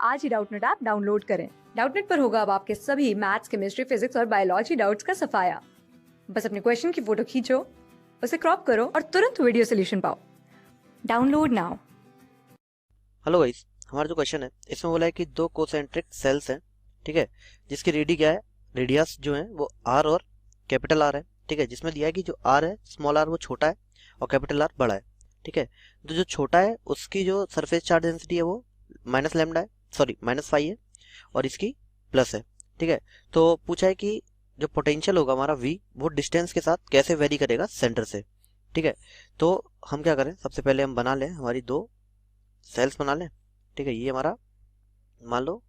आज ही Doubtnut app download करें। Doubtnut पर होगा अब आपके सभी मैथ्स, केमिस्ट्री, फिजिक्स और बायोलॉजी डाउट्स का सफाया। बस अपने क्वेश्चन की फोटो खींचो, उसे क्रॉप करो और तुरंत वीडियो सोल्यूशन पाओ। Download now. हेलो गाइस, हमारा जो क्वेश्चन है इसमें बोला है कि दो कोसेंट्रिक सेल्स हैं, ठीक है, जिसकी रेडी क्या है, रेडियस जो है वो आर और कैपिटल आर है, ठीक है, जिसमें दिया है कि जो आर है स्मॉल आर वो छोटा है और कैपिटल आर बड़ा है, ठीक है। तो जो छोटा है उसकी जो सरफेस चार्ज डेंसिटी है वो माइनस लैम्डा है, सॉरी -5 है, और इसकी प्लस है, ठीक है। तो पूछा है कि जो पोटेंशियल होगा हमारा V वो डिस्टेंस के साथ कैसे वेरी करेगा सेंटर से, ठीक है। तो हम क्या करें, सबसे पहले हम बना लें हमारी दो सेल्स बना लें, ठीक है। ये हमारा मान लो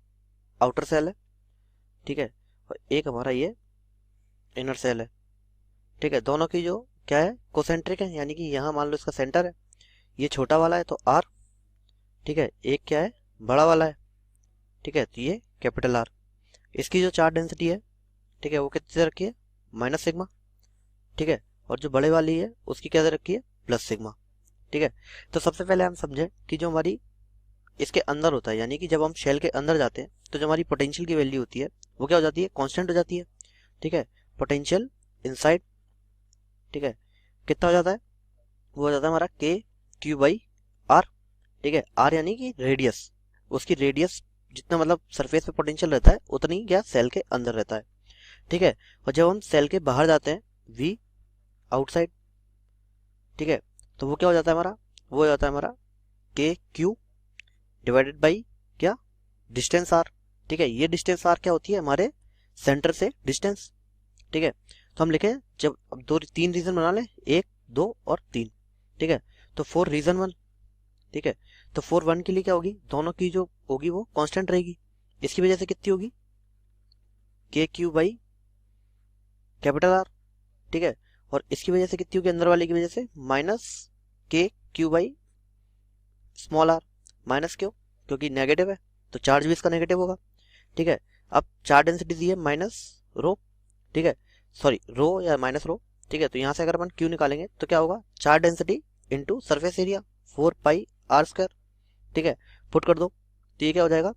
आउटर सेल है, ठीक है, और एक हमारा ये इनर सेल है, ठीक है। दोनों की जो क्या है, कोसेंट्रिक है, यानी कि यहाँ मान लो इसका सेंटर है, ये छोटा वाला है तो आर, ठीक है, एक क्या है, बड़ा वाला है, ठीक है, तो ये कैपिटल आर। इसकी जो चार्ज डेंसिटी है, ठीक है, वो कितनी दे रखी है, -सिग्मा, ठीक है, और जो बड़े वाली है उसकी क्या दे रखी है, +सिग्मा, ठीक है। तो सबसे पहले हम समझे कि जो हमारी इसके अंदर होता है, यानी कि जब हम शेल के अंदर जाते हैं तो जो हमारी पोटेंशियल की वैल्यू होती है वो क्या हो जाती है, कांस्टेंट हो जाती है, ठीक है। पोटेंशियल इनसाइड, ठीक है, कितना हो जाता है, वो हो जाता है हमारा Q/R, ठीक है। आर यानी कि रेडियस, उसकी रेडियस जितना मतलब सरफेस पे पोटेंशियल रहता है उतनी क्या सेल के अंदर रहता है, ठीक है। और जब हम सेल के बाहर जाते हैं V आउटसाइड, ठीक है, तो वो क्या हो जाता है हमारा, वो हो जाता है हमारा KQ डिवाइडेड बाई क्या, डिस्टेंस आर, ठीक है। ये डिस्टेंस आर क्या होती है, हमारे सेंटर से डिस्टेंस, ठीक है। तो हम लिखें, जब अब तीन रीजन बना लें, 1, 2 और 3, ठीक है। तो फॉर रीजन 1, ठीक है, तो फॉर 1 के लिए क्या होगी, दोनों की जो होगी वो कांस्टेंट रहेगी, इसकी वजह से कितनी होगी, KQ/कैपिटल आर, ठीक है। और इसकी वजह से कितनी होगी, अंदर वाले की वजह से -KQ/स्मॉल आर, माइनस क्यों, क्योंकि नेगेटिव है तो चार्ज भी इसका नेगेटिव होगा, ठीक है। अब चार्ज डेंसिटी दी है -ρ, ठीक है, सॉरी रो या -ρ, ठीक है। तो यहाँ से अगर अपन Q निकालेंगे तो क्या होगा, charge density into surface area 4πr², ठीक है, पुट कर दो तो ये क्या हो जाएगा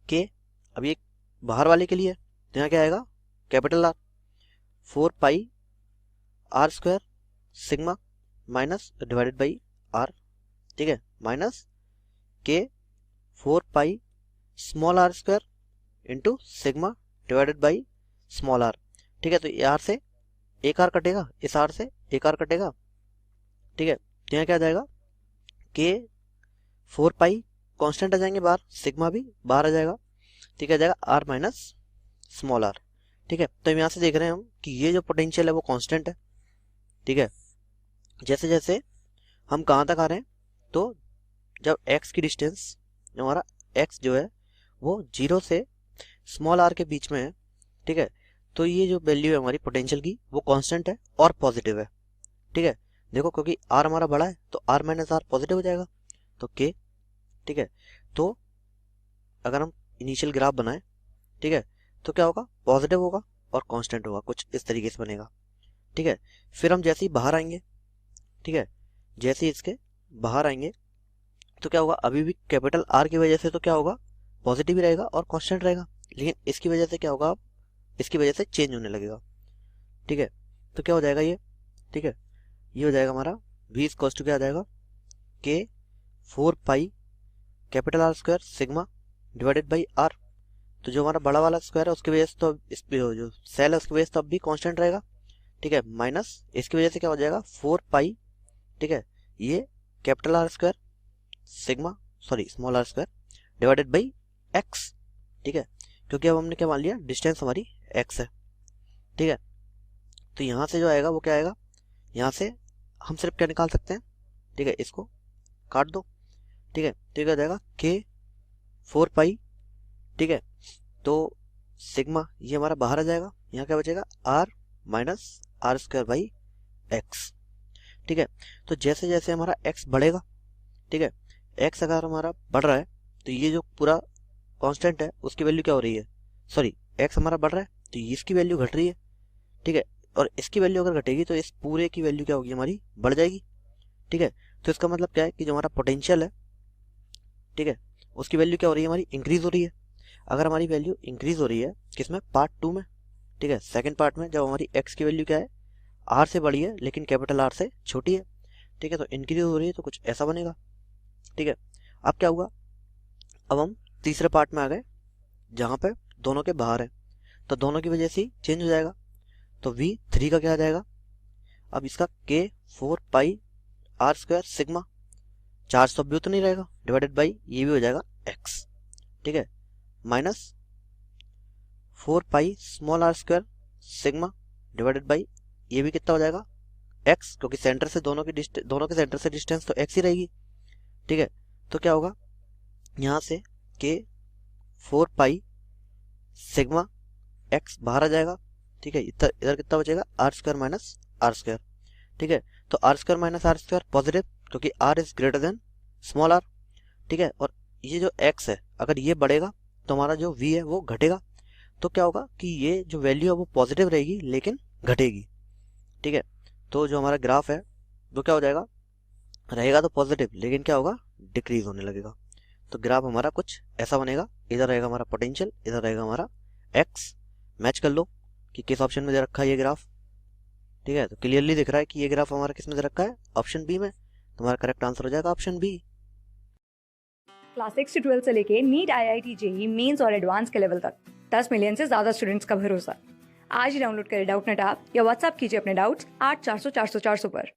K, अब ये बाहर वाले के लिए है तो यहाँ क्या आएगा, capital R 4πr² sigma minus divided by R, ठीक है, minus K 4π small r² into sigma divided by small R, ठीक है। तो आर से एक आर कटेगा, इस आर से एक आर कटेगा, ठीक है। तो यहाँ क्या आ जाएगा, K 4π कांस्टेंट आ जाएंगे बाहर, सिग्मा भी बाहर आ जाएगा, ठीक है, आ जाएगा आर माइनस स्मॉल आर, ठीक है। तो यहाँ से देख रहे हैं हम कि ये जो पोटेंशियल है वो कांस्टेंट है, ठीक है। जैसे जैसे हम कहाँ तक आ रहे हैं, तो जब x की डिस्टेंस, जो हमारा x जो है वो 0 से स्मॉल r के बीच में है, ठीक है, तो ये जो वैल्यू है हमारी पोटेंशियल की वो कांस्टेंट है और पॉजिटिव है, ठीक है। देखो क्योंकि r हमारा बड़ा है तो r - r पॉजिटिव हो जाएगा, तो k, ठीक है। तो अगर हम इनिशियल ग्राफ बनाए, ठीक है, तो क्या होगा, पॉजिटिव होगा और कांस्टेंट होगा, कुछ इस तरीके से बनेगा, ठीक है। फिर हम जैसे ही बाहर आएंगे, ठीक है, जैसे ही इसके बाहर आएंगे तो क्या होगा, अभी भी कैपिटल आर की वजह से तो क्या होगा, पॉजिटिव ही रहेगा और कांस्टेंट रहेगा, लेकिन इसकी वजह से क्या होगा, अब इसकी वजह से चेंज होने लगेगा, ठीक है। तो क्या हो जाएगा ये, ठीक है, ये हो जाएगा हमारा v इक्वल्स टू क्या आ जाएगा, K 4π capital R² sigma divided by R. तो जो हमारा बड़ा वाला स्क्वायर है उसकी वजह से तो इस जो सेल है उसकी वजह से तो अब भी कांस्टेंट रहेगा, ठीक है, माइनस इसकी वजह से क्या हो जाएगा 4π, ठीक है, ये capital R² sigma, sorry small r² divided by x, ठीक है, क्योंकि अब हमने क्या मान लिया, डिस्टेंस हमारी x है, ठीक है। तो यहाँ से जो आएगा वो क्या आएगा, यहाँ से हम सिर्फ क्या निकाल सकते हैं, ठीक है, इसको काट दो, ठीक है, तो ये क्या जाएगा K 4π, ठीक है। तो सिग्मा ये हमारा बाहर आ जाएगा, यहाँ क्या बचेगा, r minus r² by x, ठीक है। तो जैसे जैसे हमारा x बढ़ेगा, ठीक है, x अगर हमारा बढ़ रहा है तो ये जो पूरा कांस्टेंट है उसकी वैल्यू क्या हो रही है, सॉरी x हमारा बढ़ रहा है तो इसकी वैल्यू घट रही है, ठीक है, और इसकी वैल्यू अगर घटेगी तो इस पूरे की वैल्यू क्या होगी, हमारी बढ़ जाएगी, ठीक है। तो इसका मतलब क्या है कि जो हमारा पोटेंशियल है, ठीक है, उसकी वैल्यू क्या हो रही है, हमारी इंक्रीज हो रही है। अगर हमारी वैल्यू इंक्रीज हो रही है किसमें, पार्ट 2 में, ठीक है, सेकंड पार्ट में, जब हमारी x की वैल्यू क्या है, r से बड़ी है लेकिन कैपिटल R से छोटी है, ठीक है, तो इंक्रीज हो रही है तो कुछ ऐसा बनेगा, ठीक है। अब क्या हुआ, अब हम तीसरे पार्ट में आ गए जहाँ पे दोनों के बाहर है, तो दोनों की वजह से ही चेंज हो जाएगा। तो v3 का क्या आ जाएगा, अब इसका k4 पाई r स्क्वायर सिग्मा, चार्ज तो अब भी उतना ही रहेगा, डिवाइडेड बाई ये भी हो जाएगा x, ठीक है, minus 4 pi small r square sigma divided by ये भी कितना हो जाएगा x, क्योंकि सेंटर से दोनों के सेंटर से डिस्टेंस तो x ही रहेगी, ठीक है। तो क्या होगा, यहाँ से k4 पाई सिग्मा x बाहर आ जाएगा, ठीक है, इधर कितना बचेगा, R square minus R square, ठीक है। तो R square minus R square positive, क्योंकि r is greater than small r, ठीक है। और ये जो x है अगर ये बढ़ेगा तो हमारा जो v है वो घटेगा, तो क्या होगा कि ये जो वैल्यू है वो पॉजिटिव रहेगी लेकिन घटेगी, ठीक है। तो जो हमारा ग्राफ है वो क्या हो जाएगा, रहेगा तो पॉजिटिव लेकिन क्या होगा, डिक्रीज होने लगेगा। तो ग्राफ हमारा कुछ ऐसा बनेगा, इधर रहेगा हमारा पोटेंशियल, इधर रहेगा हमारा एक्स। मैच कर लो कि किस ऑप्शन में दे रखा है ये ग्राफ, ठीक है। तो क्लियरली दिख रहा है कि ये ग्राफ हमारा किस में दे रखा है, ऑप्शन बी में। तुम्हारा करेक्ट आंसर हो जाएगा ऑप्शन बी। क्लास 6 से 12 से लेके नीट, IIT, जेई मेंस और एडवांस के लेवल तक 10 मिलियन से ज्यादा स्टूडेंट्स का भरोसा। आज ही डाउनलोड करें डाउटनेट ऐप या व्हाट्सएप कीजिए अपने डाउट्स 8400 400 400 पर।